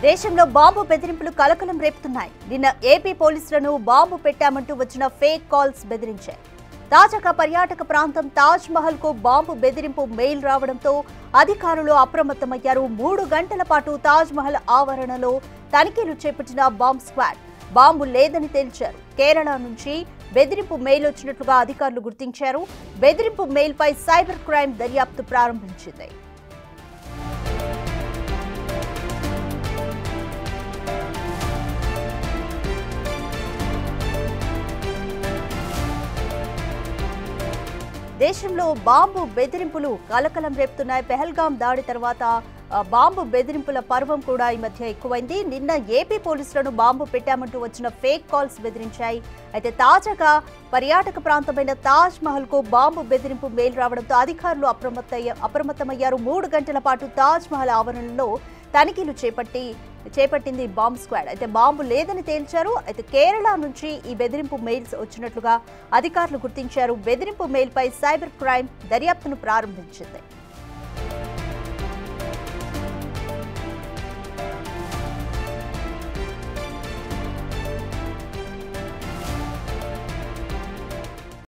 దేశంలో బాంబు బెదిరింపులు కలకలం రేపుతున్నాయి. నిన్న ఏపీ పోలీసులను బాంబు పెట్టామంటూ వచ్చిన ఫేక్ కాల్స్ బెదిరించాయి. తాజాగా పర్యాటక ప్రాంతం తాజ్ మహల్ కు బాంబు బెదిరింపు మెయిల్ రావడంతో అధికారులు అప్రమత్తమయ్యారు. 3 గంటల పాటు తాజ్ మహల్ ఆవరణలో తనిఖీలు చేపట్టిన బాంబ్ స్క్వాడ్ బాంబు లేదని తేల్చారు. కేరళ నుంచి బెదిరింపు మెయిల్ వచ్చినట్లుగా అధికారులు గుర్తించారు. బెదిరింపు మెయిల్ పై సైబర్ క్రైమ్ దర్యాప్తు ప్రారంభించింది. దేశంలో బాంబు బెదిరింపులు కలకలం రేపుతున్నాయి. పెహల్గాం దాడి తర్వాత బాంబు బెదిరింపుల పర్వం కూడా ఈ మధ్య ఎక్కువైంది. నిన్న ఏపీ పోలీసులను బాంబు పెట్టామంటూ వచ్చిన ఫేక్ కాల్స్ బెదిరించాయి. అయితే తాజాగా పర్యాటక ప్రాంతమైన తాజ్ మహల్ కు బాంబు బెదిరింపు మెయిల్ రావడంతో అధికారులు అప్రమత్తమయ్యారు. 3 గంటల పాటు తాజ్ మహల్ ఆవరణలో తనిఖీలు చేపట్టింది బాంబ్ స్క్వాడ్. అయితే బాంబు లేదని తేల్చారు. అయితే కేరళ నుంచి ఈ బెదిరింపు మెయిల్స్ వచ్చినట్లుగా అధికారులు గుర్తించారు. బెదిరింపు మెయిల్ పై సైబర్ క్రైమ్ దర్యాప్తును ప్రారంభించింది.